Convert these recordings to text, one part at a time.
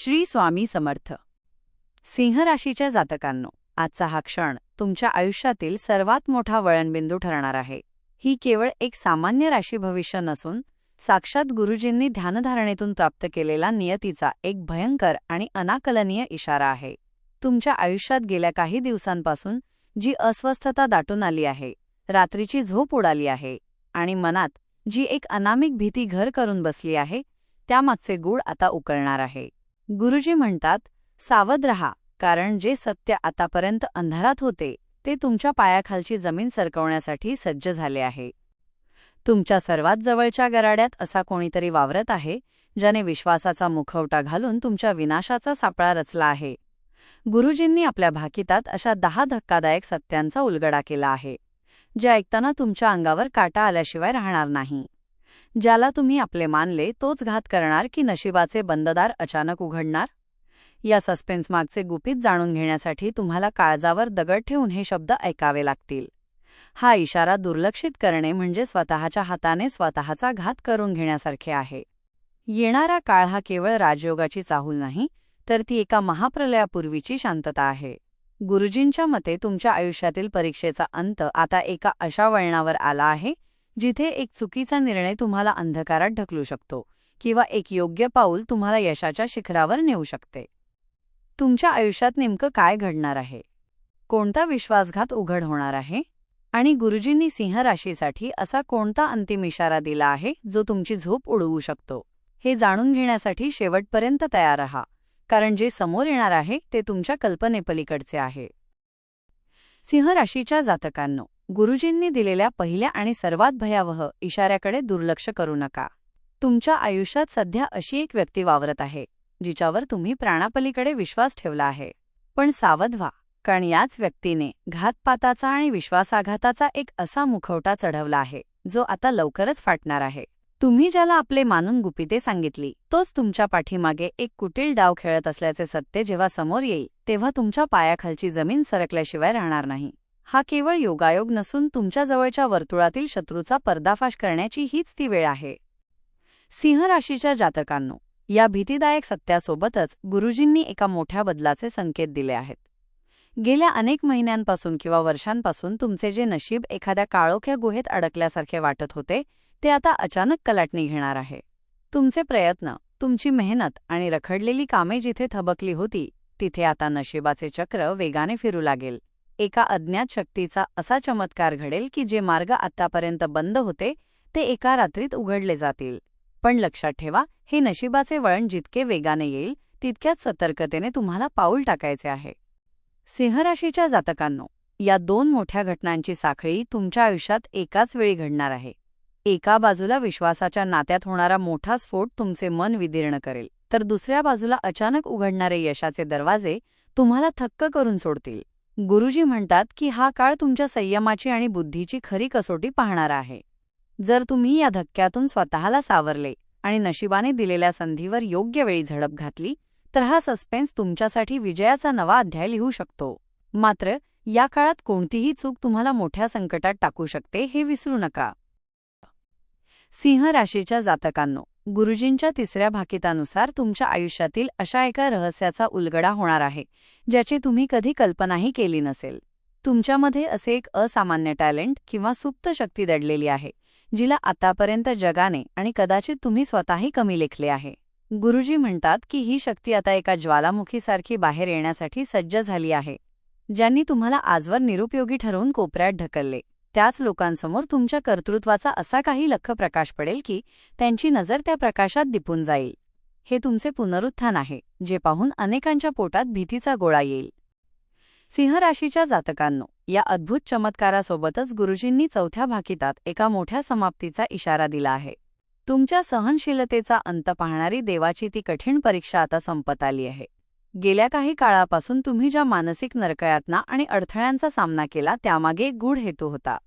श्री स्वामी समर्थ. सिंह राशीच्या जातकांनो, आजचा हा क्षण तुमच्या आयुष्यातील सर्वात मोठा वळणबिंदू ठरणार आहे. ही केवळ एक सामान्य राशी भविष्य नसून साक्षात गुरुजींनी ध्यानधारणेतून प्राप्त केलेला नियतीचा एक भयंकर आणि अनाकलनीय इशारा आहे. तुमच्या आयुष्यात गेल्या काही दिवसांपासून जी अस्वस्थता दाटून आली आहे, रात्रीची झोप उडाली आहे आणि मनात जी एक अनामिक भीती घर करून बसली आहे, त्यामागचे गूढ आता उकळणार आहे. गुरुजी म्हणतात, सावध रहा, कारण जे सत्य आतापर्यंत अंधारात होते ते तुमच्या पायाखालची जमीन सरकवण्यासाठी सज्ज झाले आहे. तुमच्या सर्वात जवळच्या गराड्यात असा कोणीतरी वावरत आहे, ज्याने विश्वासाचा मुखवटा घालून तुमच्या विनाशाचा सापळा रचला आहे. गुरुजींनी आपल्या भाकितात अशा 10 धक्कादायक सत्यांचा उलगडा केला आहे, जे ऐकताना तुमच्या अंगावर काटा आल्याशिवाय राहणार नाही. ज्याला तुम्ही आपले मानले तोच घात करणार की नशिबाचे बंददार अचानक उघडणार? या सस्पेन्समागचे गुपित जाणून घेण्यासाठी तुम्हाला काळजावर दगड ठेवून हे शब्द ऐकावे लागतील. हा इशारा दुर्लक्षित करणे म्हणजे स्वतःच्या हाताने स्वतःचा घात करून घेण्यासारखे आहे. येणारा काळ हा केवळ राजयोगाची चाहूल नाही, तर ती एका महाप्रलयापूर्वीची शांतता आहे. गुरुजींच्या मते तुमच्या आयुष्यातील परीक्षेचा अंत आता एका अशा वळणावर आला आहे, जिथे एक चुकीचा निर्णय तुम्हाला अंधकारात ढकलू शकतो किंवा एक योग्य पाऊल तुम्हाला यशाच्या शिखरावर नेऊ शकते. तुमच्या आयुष्यात नेमकं काय घडणार आहे? कोणता विश्वासघात उघड होणार आहे? आणि गुरुजींनी सिंह राशीसाठी असा कोणता अंतिम इशारा दिला आहे जो तुमची झोप उडवू शकतो? हे जाणून घेण्यासाठी शेवटपर्यंत तयार राहा, कारण जे समोर येणार आहे ते तुमच्या कल्पनेपलीकडचे आहे. सिंह राशीच्या जातकांनो, गुरुजींनी दिलेल्या पहिल्या आणि सर्वात भयावह इशाऱ्याकडे दुर्लक्ष करू नका. तुमच्या आयुष्यात सध्या अशी एक व्यक्ती वावरत आहे, जिच्यावर तुम्ही प्राणापलीकडे विश्वास ठेवला आहे. पण सावध व्हा, कारण याच व्यक्तीने घातपाताचा आणि विश्वासाघाताचा एक असा मुखवटा चढवला आहे, जो आता लवकरच फाटणार आहे. तुम्ही ज्याला आपले मानून गुपिते सांगितली, तोच तुमच्या पाठीमागे एक कुटील डाव खेळत असल्याचे सत्य जेव्हा समोर येईल, तेव्हा तुमच्या पायाखालची जमीन सरकल्याशिवाय राहणार नाही. हा केवळ योगायोग नसून तुमच्या जवळच्या वर्तुळातील शत्रूचा पर्दाफाश करण्याची हीच ती वेळ आहे. सिंह राशीच्या जातकांनो, या भीतीदायक सत्यासोबतच गुरुजींनी एका मोठ्या बदलाचे संकेत दिले आहेत. गेल्या अनेक महिन्यांपासून किंवा वर्षांपासून तुमचे जे नशीब एखाद्या काळोख्या गुहेत अडकल्यासारखे वाटत होते, ते आता अचानक कलाटणी घेणार आहे. तुमचे प्रयत्न, तुमची मेहनत आणि रखडलेली कामे जिथे थबकली होती, तिथे आता नशिबाचे चक्र वेगाने फिरू लागेल. एका अज्ञात शक्तीचा असा चमत्कार घडेल की जे मार्ग आतापर्यंत बंद होते ते एका रात्रीत उघडले जातील. पण लक्षात ठेवा, हे नशिबाचे वळण जितके वेगाने येईल तितक्याच सतर्कतेने तुम्हाला पाऊल टाकायचे आहे. सिंह राशीच्या जातकांनो, या 2 मोठ्या घटनांची साखळी तुमच्या आयुष्यात एकाच वेळी घडणार आहे. एका बाजूला विश्वासाच्या नात्यात होणारा मोठा स्फोट तुमचे मन विदीर्ण करेल, तर दुसऱ्या बाजूला अचानक उघडणारे यशाचे दरवाजे तुम्हाला थक्क करून सोडतील. गुरुजी म्हणतात की हा काळ तुमच्या संयमाची आणि बुद्धीची खरी कसोटी पाहणारा आहे. जर तुम्ही या धक्क्यातून स्वतःला सावरले आणि नशिबाने दिलेल्या संधीवर योग्य वेळी झडप घातली, तर हा सस्पेन्स तुमच्यासाठी विजयाचा नवा अध्याय लिहू शकतो. मात्र या काळात कोणतीही चूक तुम्हाला मोठ्या संकटात टाकू शकते, हे विसरू नका. सिंह राशीच्या जातकांनो, गुरुजींच्या तिसऱ्या भाकितानुसार तुमच्या आयुष्यातील अशा एका रहस्याचा उलगडा होणार आहे, ज्याची तुम्ही कधी कल्पनाही केली नसेल. तुमच्यामध्ये असे एक असामान्य टॅलेंट किंवा सुप्त शक्ती दडलेली आहे, जिला आतापर्यंत जगाने आणि कदाचित तुम्ही स्वतःही कमी लेखले आहे. गुरुजी म्हणतात की ही शक्ती आता एका ज्वालामुखीसारखी बाहेर येण्यासाठी सज्ज झाली आहे. ज्यांनी तुम्हाला आजवर निरुपयोगी ठरवून कोपऱ्यात ढकलले, त्याच लोकांसमोर तुमच्या कर्तृत्वाचा असा काही लख्ख प्रकाश पडेल की त्यांची नजर त्या प्रकाशात दिपून जाईल. हे तुमचे पुनरुत्थान आहे, जे पाहून अनेकांच्या पोटात भीतीचा गोळा येईल. सिंह राशीच्या जातकांनो, या अद्भुत चमत्कारासोबतच गुरुजींनी चौथ्या भाकितात एका मोठ्या समाप्तीचा इशारा दिला आहे. तुमच्या सहनशीलतेचा अंत पाहणारी देवाची ती कठीण परीक्षा आता संपत आली आहे. गेल्या काही काळापासून तुम्ही ज्या मानसिक नरकयातना आणि अडथळ्यांचा सामना केला, त्यामागे एक गूढ हेतू होता.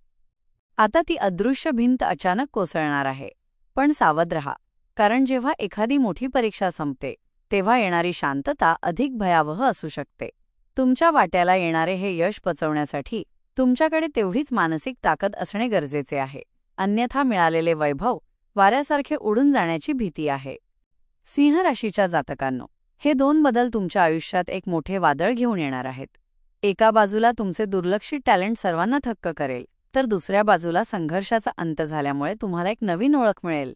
आता ती अदृश्य भिंत अचानक कोसळणार आहे. पण सावध रहा, कारण जेव्हा एखादी मोठी परीक्षा संपते, तेव्हा येणारी शांतता अधिक भयावह असू शकते. तुमच्या वाट्याला येणारे हे यश पचवण्यासाठी तुमच्याकडे तेवढीच मानसिक ताकद असणे गरजेचे आहे. अन्यथा मिळालेले वैभव वाऱ्यासारखे उडून जाण्याची भीती आहे. सिंह राशीच्या जातकांनो, हे दोन बदल तुमच्या आयुष्यात एक मोठे वादळ घेऊन येणार आहेत. एका बाजूला तुमचे दुर्लक्षित टॅलेंट सर्वांना थक्क करेल, तर दुसऱ्या बाजूला संघर्षाचा अंत झाल्यामुळे तुम्हाला एक नवीन ओळख मिळेल.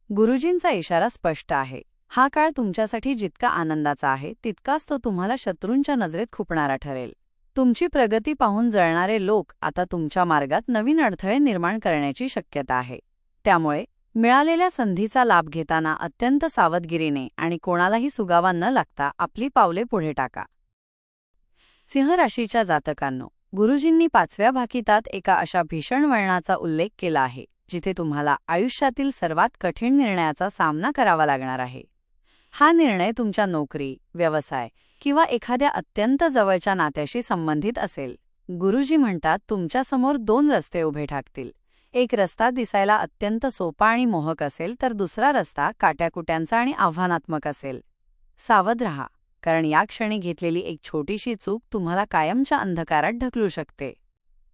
गुरुजींचा इशारा स्पष्ट आहे. हा काळ तुमच्यासाठी जितका आनंदाचा आहे तितकाच तो तुम्हाला शत्रूंच्या नजरेत खुपणारा ठरेल. तुमची प्रगती पाहून जळणारे लोक आता तुमच्या मार्गात नवीन अडथळे निर्माण करण्याची शक्यता आहे. त्यामुळे मिळालेल्या संधीचा लाभ घेताना अत्यंत सावधगिरीने आणि कोणालाही सुगावा न लागता आपली पावले पुढे टाका. सिंह राशीच्या जातकांनो, गुरुजींनी 5व्या भाकितात एका अशा भीषण वळणाचा उल्लेख केला आहे जिथे तुम्हाला आयुष्यातील सर्वात कठीण निर्णयाचा सामना करावा लागणार आहे. हा निर्णय तुमच्या नोकरी, व्यवसाय किंवा एखाद्या अत्यंत जवळच्या नात्याशी संबंधित असेल. गुरुजी म्हणतात, तुमच्यासमोर 2 रस्ते उभे ठाकतील. एक रस्ता दिसायला अत्यंत सोपा आणि मोहक असेल, तर दुसरा रस्ता काट्याकुट्यांचा आणि आव्हानात्मक असेल. सावध रहा, कारण या क्षणी घेतलेली एक छोटीशी चूक तुम्हाला कायमच्या अंधकारात ढकलू शकते.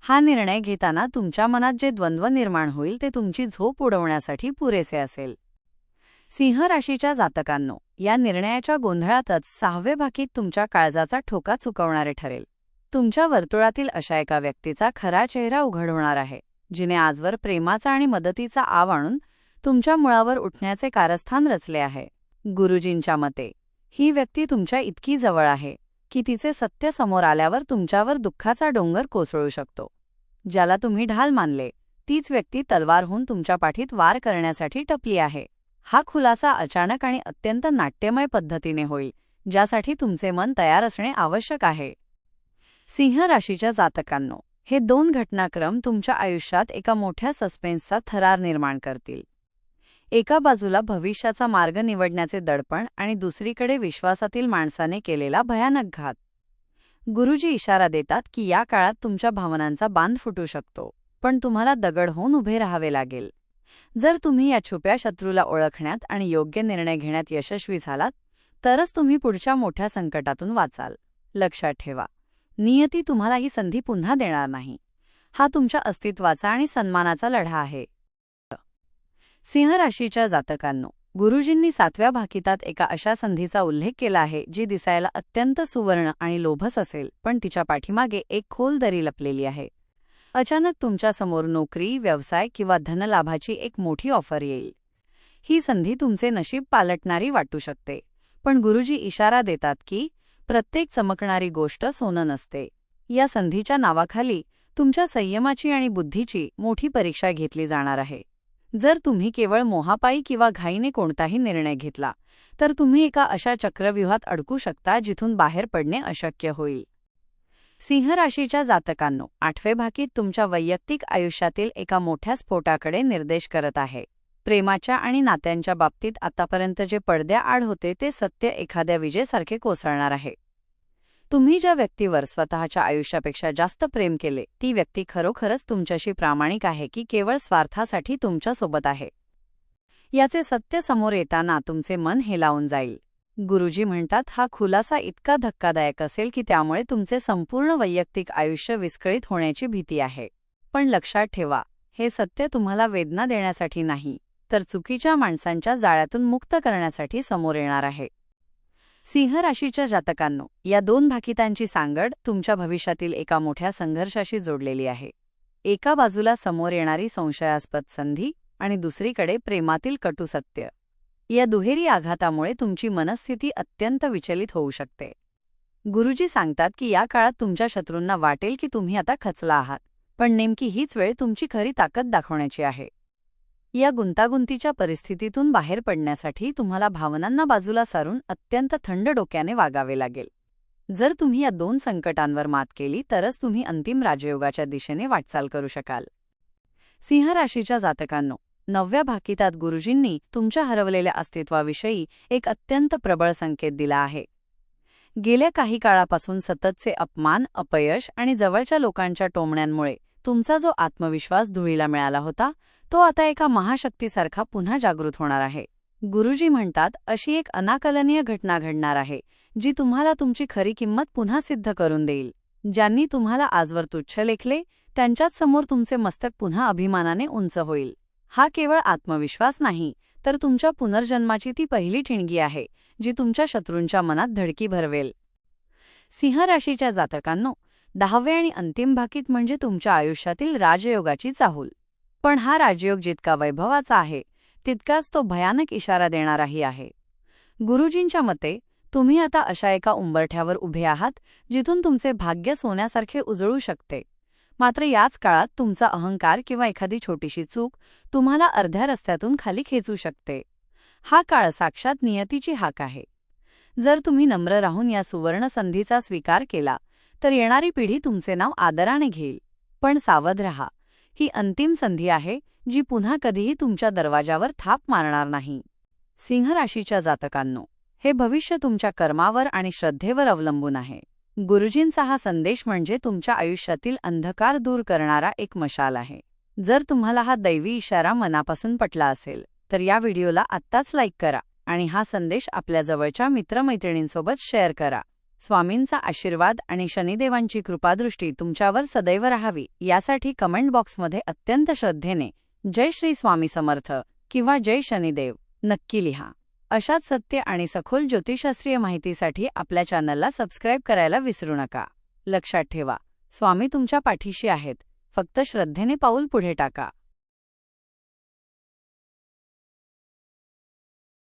हा निर्णय घेताना तुमच्या मनात जे द्वंद्व निर्माण होईल ते तुमची झोप उडवण्यासाठी पुरेसे असेल. सिंह राशीच्या जातकांनो, या निर्णयाच्या गोंधळातच 6वे भाकीत तुमच्या काळजाचा ठोका चुकवणारे ठरेल. तुमच्या वर्तुळातील अशा एका व्यक्तीचा खरा चेहरा उघड होणार आहे, जिने आजवर प्रेमाचा आणि मदतीचा आव आणून तुमच्या मुळावर उठण्याचे कारस्थान रचले आहे. गुरुजींच्या मते ही व्यक्ती तुमच्या इतकी जवळ आहे की तिचे सत्य समोर आल्यावर तुमच्यावर दुःखाचा डोंगर कोसळू शकतो. ज्याला तुम्ही ढाल मानले, तीच व्यक्ती तलवारहून तुमच्या पाठीत वार करण्यासाठी टपली आहे. हा खुलासा अचानक आणि अत्यंत नाट्यमय पद्धतीने होईल, ज्यासाठी तुमचे मन तयार असणे आवश्यक आहे. सिंह राशीच्या जातकांनो, हे 2 घटनाक्रम तुमच्या आयुष्यात एका मोठ्या सस्पेन्सचा थरार निर्माण करतील. एका बाजूला भविष्याचा मार्ग निवडण्याचे दडपण आणि दुसरीकडे विश्वासातील माणसाने केलेला भयानक घात. गुरुजी इशारा देतात की या काळात तुमच्या भावनांचा बांध फुटू शकतो, पण तुम्हाला दगड होऊन उभे राहावे लागेल. जर तुम्ही या छुप्या शत्रूला ओळखण्यात आणि योग्य निर्णय घेण्यात यशस्वी झालात, तरच तुम्ही पुढच्या मोठ्या संकटातून वाचाल. लक्षात ठेवा, नियती तुम्हाला ही संधी पुन्हा देणार नाही. हा तुमच्या अस्तित्वाचा आणि सन्मानाचा लढा आहे. सिंह राशीच्या जातकांनो, गुरुजींनी 7व्या भाकितात एका अशा संधीचा उल्लेख केला आहे जी दिसायला अत्यंत सुवर्ण आणि लोभस असेल, पण तिच्या पाठीमागे एक खोल दरी लपलेली आहे. अचानक तुमच्यासमोर नोकरी, व्यवसाय किंवा धनलाभाची एक मोठी ऑफर येईल. ही संधी तुमचे नशीब पालटणारी वाटू शकते, पण गुरुजी इशारा देतात की प्रत्येक चमकणारी गोष्ट सोनं नसते. या संधीच्या नावाखाली तुमच्या संयमाची आणि बुद्धीची मोठी परीक्षा घेतली जाणार आहे. जर तुम्ही केवळ मोहापायी किंवा घाईने कोणताही निर्णय घेतला, तर तुम्ही एका अशा चक्रव्यूहात अडकू शकता जिथून बाहेर पडणे अशक्य होईल. सिंह राशीच्या जातकांनो, 8वे भाकीत तुमच्या वैयक्तिक आयुष्यातील एका मोठ्या स्फोटाकडे निर्देश करत आहे. प्रेमाच्या आणि नात्यांच्या बाबतीत आतापर्यंत जे पडद्याआड होते ते सत्य एखाद्या विजेसारखे कोसळणार आहे. तुम्ही ज्या व्यक्तीवर स्वतःच्या आयुष्यापेक्षा जास्त प्रेम केले, ती व्यक्ती खरोखरच तुमच्याशी प्रामाणिक आहे की केवळ स्वार्थासाठी तुमच्यासोबत आहे, याचे सत्य समोर येताना तुमचे मन हेलावून जाईल. गुरुजी म्हणतात, हा खुलासा इतका धक्कादायक असेल की त्यामुळे तुमचे संपूर्ण वैयक्तिक आयुष्य विस्कळीत होण्याची भीती आहे. पण लक्षात ठेवा, हे सत्य तुम्हाला वेदना देण्यासाठी नाही, तर चुकीच्या माणसांच्या जाळ्यातून मुक्त करण्यासाठी समोर येणार आहे. सिंह राशीच्या जातकांनो, या 2 भाकितांची सांगड तुमच्या भविष्यातील एका मोठ्या संघर्षाशी जोडलेली आहे. एका बाजूला समोर येणारी संशयास्पद संधी आणि दुसरीकडे प्रेमातील कटू सत्य. या दुहेरी आघातामुळे तुमची मनस्थिती अत्यंत विचलित होऊ शकते. गुरुजी सांगतात की या काळात तुमच्या शत्रूंना वाटेल की तुम्ही आता खचला आहात, पण नेमकी हीच वेळ तुमची खरी ताकद दाखवण्याची आहे. या गुंतागुंतीच्या परिस्थितीतून बाहेर पडण्यासाठी तुम्हाला भावनांना बाजूला सारून अत्यंत थंड डोक्याने वागावे लागेल. जर तुम्ही या 2 संकटांवर मात केली तरच तुम्ही अंतिम राजयोगाच्या दिशेने वाटचाल करू शकाल. सिंह राशीच्या जातकांनो, 9व्या भाकितात गुरुजींनी तुमच्या हरवलेल्या अस्तित्वाविषयी एक अत्यंत प्रबळ संकेत दिला आहे. गेल्या काही काळापासून सततचे अपमान, अपयश आणि जवळच्या लोकांच्या टोमण्यांमुळे तुमचा जो आत्मविश्वास धुळीला मिळाला होता, तो आता एका महाशक्तीसारखा पुन्हा जागृत होणार आहे. गुरुजी म्हणतात, अशी एक अनाकलनीय घटना घडणार आहे जी तुम्हाला तुमची खरी किंमत पुन्हा सिद्ध करून देईल. ज्यांनी तुम्हाला आजवर तुच्छ लेखले, त्यांच्याच समोर तुमचे मस्तक पुन्हा अभिमानाने उंच होईल. हा केवळ आत्मविश्वास नाही, तर तुमच्या पुनर्जन्माची ती पहिली ठिणगी आहे जी तुमच्या शत्रूंच्या मनात धडकी भरवेल. सिंह राशीच्या जातकांनो, 10वे आणि अंतिम भाकीत म्हणजे तुमच्या आयुष्यातील राजयोगाची चाहूल. पण हा राजयोग जितका वैभवाचा आहे तितकाच तो भयानक इशारा देणाराही आहे. गुरुजींच्या मते तुम्ही आता अशा एका उंबरठ्यावर उभे आहात जिथून तुमचे भाग्य सोन्यासारखे उजळू शकते. मात्र याच काळात तुमचा अहंकार किंवा एखादी छोटीशी चूक तुम्हाला अर्ध्या रस्त्यातून खाली खेचू शकते. हा काळ साक्षात नियतीची हाक आहे. जर तुम्ही नम्र राहून या सुवर्ण संधीचा स्वीकार केला तर येणारी पिढी तुमचे नाव आदराने घेईल. पण सावध रहा, ही अंतिम संधी आहे जी पुन्हा कधीही तुमच्या दरवाजावर थाप मारणार नाही. सिंह राशीच्या जातकांनो, हे भविष्य तुमच्या कर्मावर आणि श्रद्धेवर अवलंबून आहे. गुरुजींचा हा संदेश म्हणजे तुमच्या आयुष्यातील अंधकार दूर करणारा एक मशाल आहे. जर तुम्हाला हा दैवी इशारा मनापासून पटला असेल तर या व्हिडिओला आत्ताच लाईक करा आणि हा संदेश आपल्या जवळच्या मित्रमैत्रिणींसोबत शेअर करा. स्वामींचा आशीर्वाद आणि शनिदेवांची कृपादृष्टी तुमच्यावर सदैव राहावी यासाठी कमेंट बॉक्समध्ये अत्यंत श्रद्धेने जय श्री स्वामी समर्थ किंवा जय शनिदेव नक्की लिहा. अशाच सत्य आणि सखोल ज्योतिषशास्त्रीय माहितीसाठी आपल्या चॅनलला सबस्क्राईब करायला विसरू नका. लक्षात ठेवा, स्वामी तुमच्या पाठीशी आहेत. फक्त श्रद्धेने पाऊल पुढे टाका.